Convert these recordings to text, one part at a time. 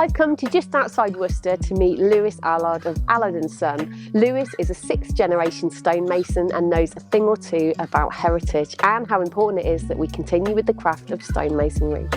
I've come to just outside Worcester to meet Lewis Allard of Allard & Son. Lewis is a 6th generation stonemason and knows a thing or two about heritage and how important it is that we continue with the craft of stonemasonry.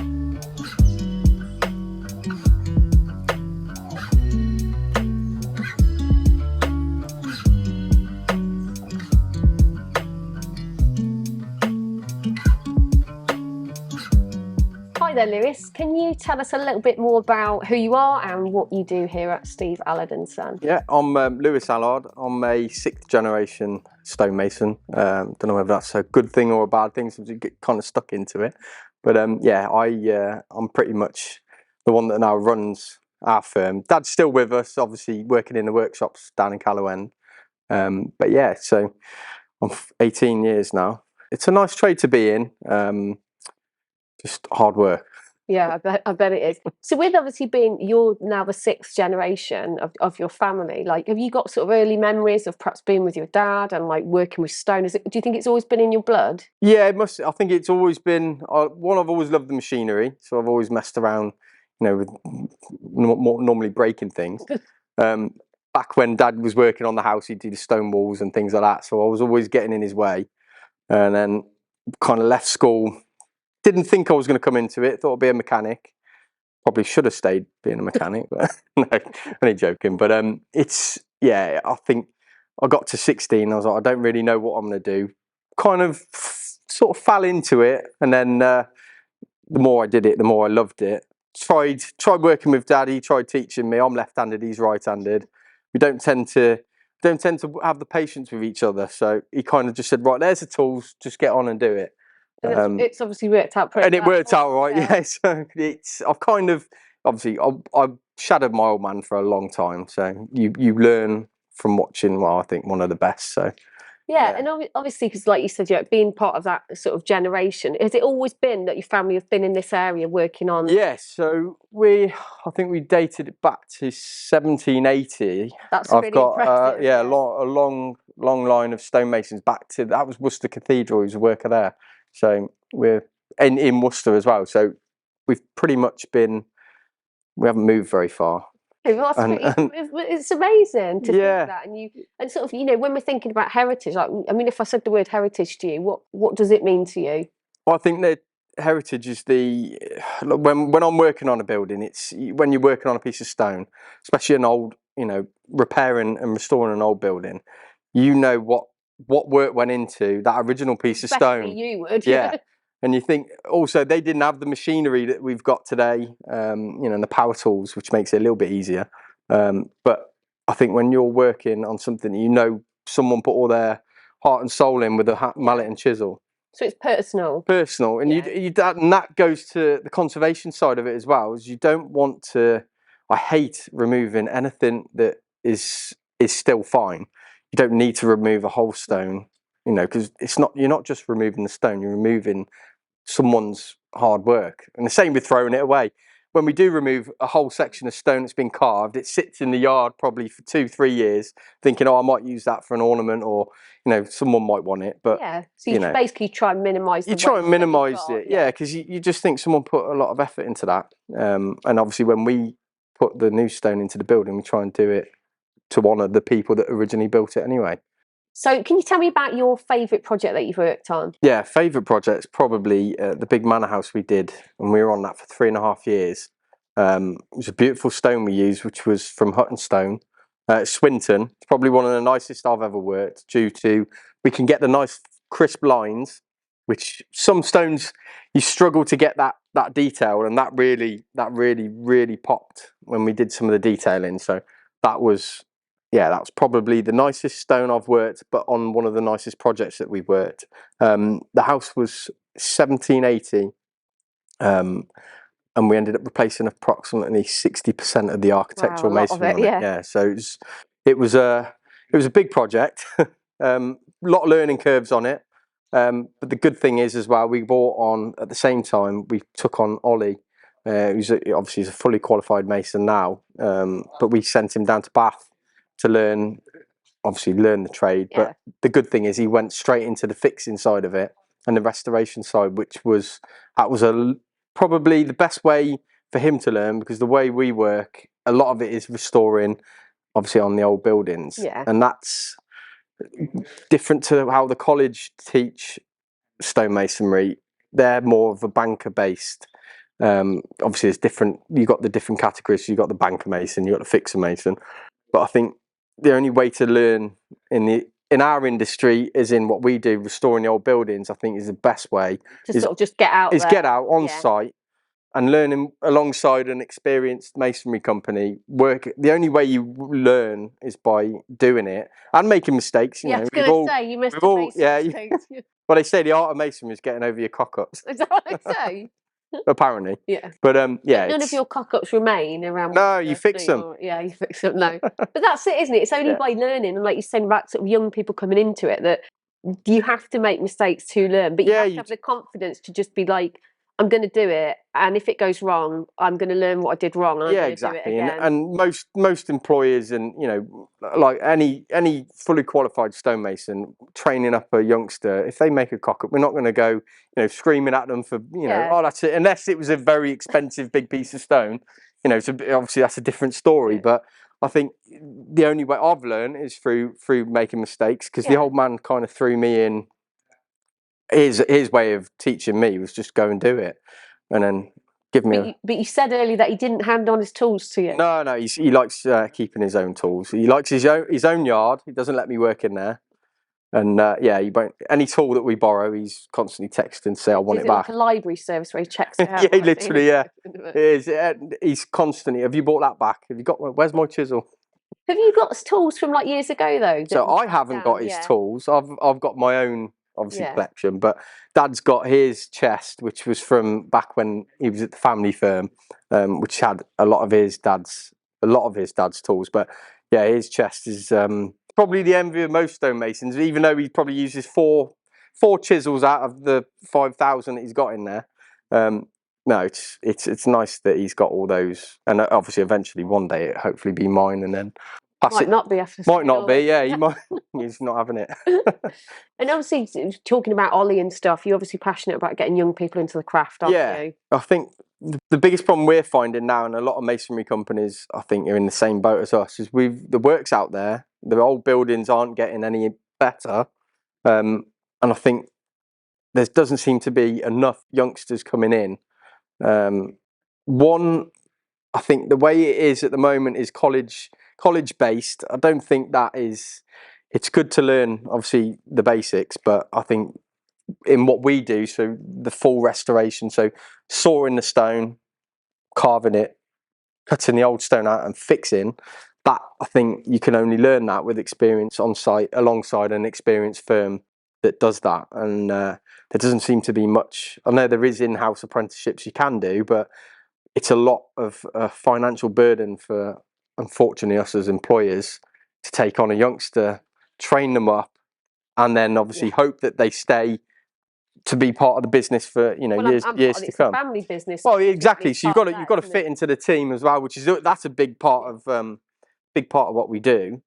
Hi there, Lewis. Can you tell us a little bit more about who you are and what you do here at Steve Allard & Son? Yeah, I'm Lewis Allard. I'm a 6th generation stonemason. Don't know whether that's a good thing or a bad thing, since you get kind of stuck into it. But yeah, I'm pretty much the one that now runs our firm. Dad's still with us, obviously working in the workshops down in Callow End. But yeah, so I'm 18 years now. It's a nice trade to be in. Just hard work. Yeah, I bet it is. So with obviously you're now the 6th generation of your family, like, have you got sort of early memories of perhaps being with your dad and like working with stone? Do you think it's always been in your blood? Yeah, it must. I think it's always been, one, I've always loved the machinery. So I've always messed around, with normally breaking things. Back when Dad was working on the house, he'd do the stone walls and things like that. So I was always getting in his way. And then kind of left school. Didn't think I was going to come into it. Thought I'd be a mechanic. Probably should have stayed being a mechanic, but no, only joking. But I think I got to 16. I was like, I don't really know what I'm going to do. Kind of sort of fell into it, and then the more I did it, the more I loved it. Tried working with Dad. He tried teaching me. I'm left-handed. He's right-handed. We don't tend to have the patience with each other. So he kind of just said, right, there's the tools. Just get on and do it. It's obviously worked out pretty well. And it worked out right, yeah. So I've kind of, obviously, I've shadowed my old man for a long time. So you learn from watching, well, I think one of the best. So yeah. And obviously, because like you said, being part of that sort of generation, has it always been that your family have been in this area working on? Yes, so I think we dated it back to 1780. That's really impressive. A long line of stonemasons back to, that was Worcester Cathedral. He was a worker there. So we're in Worcester as well. So we've pretty much we haven't moved very far. It's amazing to think that, and sort of, when we're thinking about heritage, like, I mean, if I said the word heritage to you, what does it mean to you? Well, I think that heritage is when I'm working on a building, it's when you're working on a piece of stone, especially an old, repairing and restoring an old building, what work went into that original piece of stone. You would, yeah. And you think also they didn't have the machinery that we've got today, and the power tools, which makes it a little bit easier. But I think when you're working on something, someone put all their heart and soul in with a mallet and chisel. So it's personal. And and that goes to the conservation side of it as well. Is you don't want to. I hate removing anything that is still fine. You don't need to remove a whole stone, because you're not just removing the stone, you're removing someone's hard work. And the same with throwing it away. When we do remove a whole section of stone that's been carved, it sits in the yard probably for 2-3 years, thinking, I might use that for an ornament, or someone might want it. But yeah, so you basically try and minimise. You try and minimise it, yeah, because you just think someone put a lot of effort into that. And obviously, when we put the new stone into the building, we try and do it to honour the people that originally built it anyway. So can you tell me about your favourite project that you've worked on? Yeah, favourite project's probably the big manor house we did, and we were on that for 3.5 years. It was a beautiful stone we used, which was from Hutton Stone, Swinton. It's probably one of the nicest I've ever worked, due to we can get the nice crisp lines, which some stones you struggle to get that detail, and that really popped when we did some of the detailing. So that was probably the nicest stone I've worked, but on one of the nicest projects that we've worked. The house was 1780, and we ended up replacing approximately 60% of the architectural masonry on it. Yeah, so it was a big project. Lot of learning curves on it. But the good thing is as well, we brought on, at the same time, we took on Ollie, who's obviously a fully qualified mason now, but we sent him down to Bath to learn the trade. Yeah. But the good thing is he went straight into the fixing side of it and the restoration side, that was probably the best way for him to learn, because the way we work, a lot of it is restoring, obviously, on the old buildings. Yeah. And that's different to how the college teach stonemasonry. They're more of a banker based. Obviously, it's different. You've got the different categories. You've got the banker mason, you've got the fixer mason. But I think the only way to learn in our industry is in what we do, restoring the old buildings. I think is the best way. To sort of just get out there. Get out on site and learning alongside an experienced masonry company. The only way you learn is by doing it and making mistakes. I was going to say, you must have made mistakes. Well, they say the art of masonry is getting over your cock-ups. Is that what they say? Apparently. Yeah. But none of your cock-ups remain around. No, you fix them. You fix them. No. But that's it, isn't it? It's only by learning, and like you said about sort of young people coming into it, that you have to make mistakes to learn, but you have to have the confidence to just be like, I'm going to do it, and if it goes wrong, I'm going to learn what I did wrong. And exactly. And most employers, and like any fully qualified stonemason training up a youngster, if they make a cock up, we're not going to go screaming at them for oh, that's it, unless it was a very expensive big piece of stone. So obviously that's a different story. But I think the only way I've learned is through making mistakes, because the old man kind of threw me in. His way of teaching me was just go and do it, and then give me. But you said earlier that he didn't hand on his tools to you. No, he likes keeping his own tools. He likes his own yard. He doesn't let me work in there, and he won't. Any tool that we borrow, he's constantly texting to say I want it back. Like a library service where he checks it out. Yeah, literally, it is. He's constantly. Have you brought that back? Have you got? Where's my chisel? Have you got tools from like years ago though? So I haven't got his tools. I've got my own. Obviously collection, but Dad's got his chest, which was from back when he was at the family firm, which had a lot of his dad's tools. But his chest is probably the envy of most stonemasons, even though he probably uses four chisels out of the 5,000 that he's got in there. No, it's nice that he's got all those, and obviously eventually one day it hopefully be mine, and then. Might not be after might not be, he might. He's not having it. And obviously, talking about Ollie and stuff, you're obviously passionate about getting young people into the craft, aren't you? I think the biggest problem we're finding now, and a lot of masonry companies, I think, are in the same boat as us, is the work's out there. The old buildings aren't getting any better, and I think there doesn't seem to be enough youngsters coming in. I think the way it is at the moment is college based. I don't think it's good to learn obviously the basics, but I think in what we do, so the full restoration, so sawing the stone, carving it, cutting the old stone out and fixing that, I think you can only learn that with experience on site alongside an experienced firm that does that. And there doesn't seem to be much. I know there is in-house apprenticeships you can do, but it's a lot of financial burden for, unfortunately, us as employers to take on a youngster, train them up, and then obviously hope that they stay to be part of the business for years to come. A family business. Well, exactly. So you've got to fit into the team as well, that's a big part of what we do.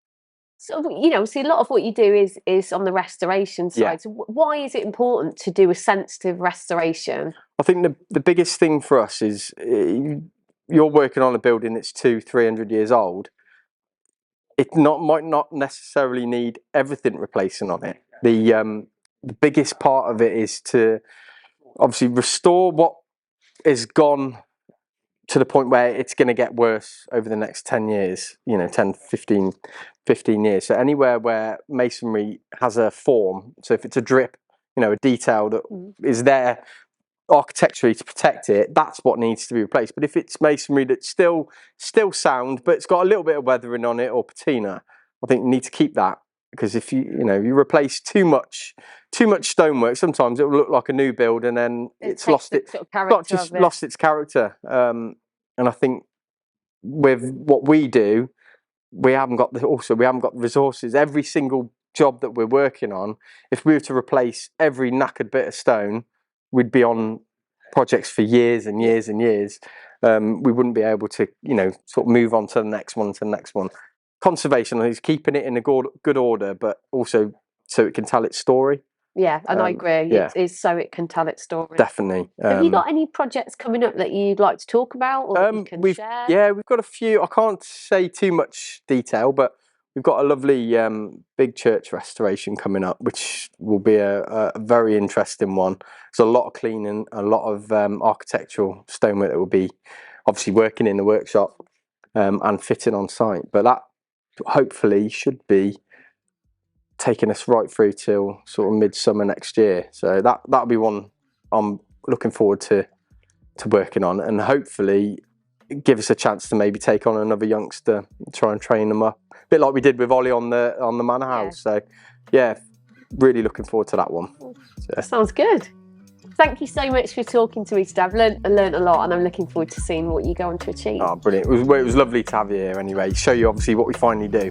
So see, a lot of what you do is on the restoration side. Yeah. So why is it important to do a sensitive restoration? I think the biggest thing for us is you're working on a building that's 200-300 years old. It might not necessarily need everything replacing on it. The biggest part of it is to obviously restore what is gone to the point where it's going to get worse over the next 10 years, 10, 15 years. So anywhere where masonry has a form, so if it's a drip, a detail that is there architecturally to protect it, that's what needs to be replaced. But if it's masonry that's still sound, but it's got a little bit of weathering on it or patina, I think you need to keep that, because if you replace too much stonework, sometimes it will look like a new build and then it's lost its lost its character. And I think with what we do, we haven't got the resources. Every single job that we're working on, if we were to replace every knackered bit of stone, we'd be on projects for years and years and years. We wouldn't be able to, sort of move on to the next one. Conservation is keeping it in a good order, but also so it can tell its story. Yeah, and I agree. Yeah. It's so it can tell its story. Definitely. Have you got any projects coming up that you'd like to talk about or that you can share? Yeah, we've got a few. I can't say too much detail, but we've got a lovely big church restoration coming up, which will be a very interesting one. There's a lot of cleaning, a lot of architectural stonework that will be obviously working in the workshop and fitting on site. But that hopefully should be taking us right through till sort of midsummer next year. So that'll be one I'm looking forward to working on, and hopefully give us a chance to maybe take on another youngster, try and train them up, a bit like we did with Ollie on the Manor House. So yeah, really looking forward to that one. So. Sounds good. Thank you so much for talking to me today. I've learned a lot, and I'm looking forward to seeing what you go on to achieve. Oh, brilliant. It was lovely to have you here anyway, show you obviously what we finally do.